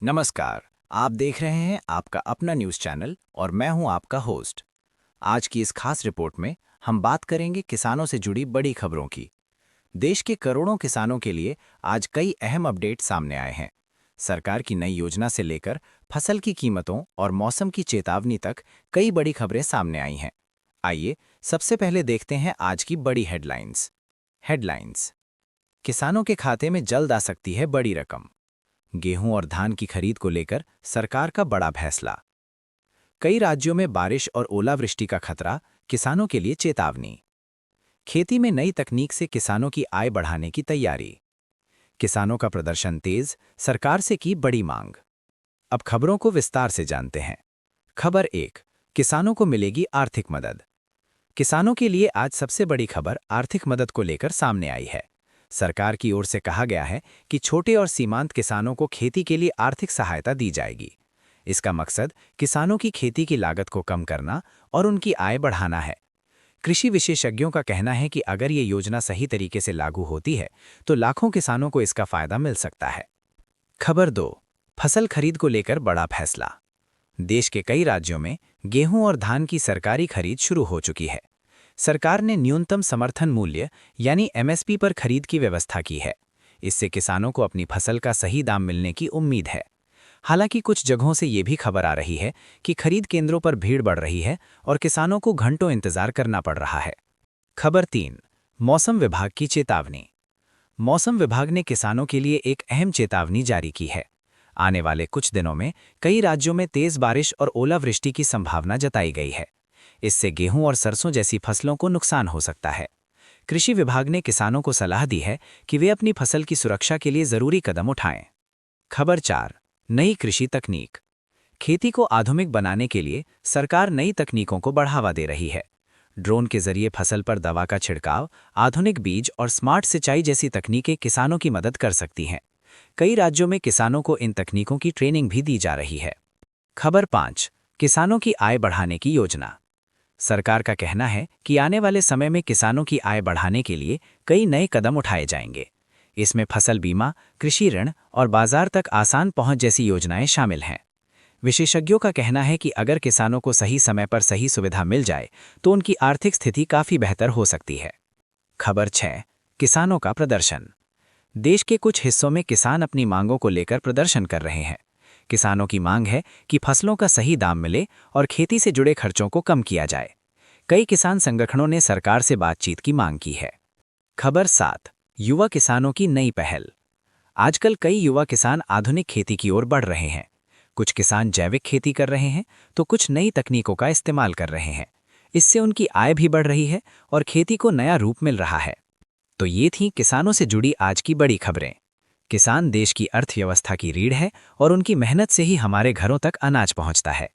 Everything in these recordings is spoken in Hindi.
नमस्कार। आप देख रहे हैं आपका अपना न्यूज़ चैनल और मैं हूं आपका होस्ट। आज की इस खास रिपोर्ट में हम बात करेंगे किसानों से जुड़ी बड़ी खबरों की। देश के करोड़ों किसानों के लिए आज कई अहम अपडेट सामने आए हैं। सरकार की नई योजना से लेकर फसल की कीमतों और मौसम की चेतावनी तक कई बड़ी खबरें सामने आई हैं। आइए सबसे पहले देखते हैं आज की बड़ी हेडलाइंस। हेडलाइंस। किसानों के खाते में जल्द आ सकती है बड़ी रकम। गेहूं और धान की खरीद को लेकर सरकार का बड़ा फैसला। कई राज्यों में बारिश और ओलावृष्टि का खतरा, किसानों के लिए चेतावनी। खेती में नई तकनीक से किसानों की आय बढ़ाने की तैयारी। किसानों का प्रदर्शन तेज, सरकार से की बड़ी मांग। अब खबरों को विस्तार से जानते हैं। खबर 1। किसानों को मिलेगी आर्थिक मदद। किसानों के लिए आज सबसे बड़ी खबर आर्थिक मदद को लेकर सामने आई है। सरकार की ओर से कहा गया है कि छोटे और सीमांत किसानों को खेती के लिए आर्थिक सहायता दी जाएगी। इसका मकसद किसानों की खेती की लागत को कम करना और उनकी आय बढ़ाना है। कृषि विशेषज्ञों का कहना है कि अगर ये योजना सही तरीके से लागू होती है तो लाखों किसानों को इसका फायदा मिल सकता है। खबर 2। फसल खरीद को लेकर बड़ा फैसला। देश के कई राज्यों में गेहूं और धान की सरकारी खरीद शुरू हो चुकी है। सरकार ने न्यूनतम समर्थन मूल्य यानी एमएसपी पर खरीद की व्यवस्था की है। इससे किसानों को अपनी फसल का सही दाम मिलने की उम्मीद है। हालांकि कुछ जगहों से ये भी खबर आ रही है कि खरीद केंद्रों पर भीड़ बढ़ रही है और किसानों को घंटों इंतजार करना पड़ रहा है। खबर 3। मौसम विभाग की चेतावनी। मौसम विभाग ने किसानों के लिए एक अहम चेतावनी जारी की है। आने वाले कुछ दिनों में कई राज्यों में तेज बारिश और ओलावृष्टि की संभावना जताई गई है। इससे गेहूं और सरसों जैसी फसलों को नुकसान हो सकता है। कृषि विभाग ने किसानों को सलाह दी है कि वे अपनी फसल की सुरक्षा के लिए जरूरी कदम उठाएं। खबर 4। नई कृषि तकनीक। खेती को आधुनिक बनाने के लिए सरकार नई तकनीकों को बढ़ावा दे रही है। ड्रोन के जरिए फसल पर दवा का छिड़काव, आधुनिक बीज और स्मार्ट सिंचाई जैसी तकनीकें किसानों की मदद कर सकती हैं। कई राज्यों में किसानों को इन तकनीकों की ट्रेनिंग भी दी जा रही है। खबर 5। किसानों की आय बढ़ाने की योजना। सरकार का कहना है कि आने वाले समय में किसानों की आय बढ़ाने के लिए कई नए कदम उठाए जाएंगे। इसमें फसल बीमा, कृषि ऋण और बाजार तक आसान पहुंच जैसी योजनाएं शामिल हैं। विशेषज्ञों का कहना है कि अगर किसानों को सही समय पर सही सुविधा मिल जाए तो उनकी आर्थिक स्थिति काफी बेहतर हो सकती है। खबर 6। किसानों का प्रदर्शन। देश के कुछ हिस्सों में किसान अपनी मांगों को लेकर प्रदर्शन कर रहे हैं। किसानों की मांग है कि फसलों का सही दाम मिले और खेती से जुड़े खर्चों को कम किया जाए। कई किसान संगठनों ने सरकार से बातचीत की मांग की है। खबर 7। युवा किसानों की नई पहल। आजकल कई युवा किसान आधुनिक खेती की ओर बढ़ रहे हैं। कुछ किसान जैविक खेती कर रहे हैं तो कुछ नई तकनीकों का इस्तेमाल कर रहे हैं। इससे उनकी आय भी बढ़ रही है और खेती को नया रूप मिल रहा है। तो ये थी किसानों से जुड़ी आज की बड़ी खबरें। किसान देश की अर्थव्यवस्था की रीढ़ है और उनकी मेहनत से ही हमारे घरों तक अनाज पहुंचता है।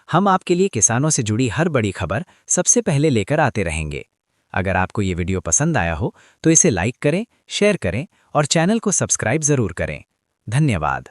हम आपके लिए किसानों से जुड़ी हर बड़ी खबर सबसे पहले लेकर आते रहेंगे। अगर आपको ये वीडियो पसंद आया हो तो इसे लाइक करें, शेयर करें और चैनल को सब्सक्राइब जरूर करें। धन्यवाद।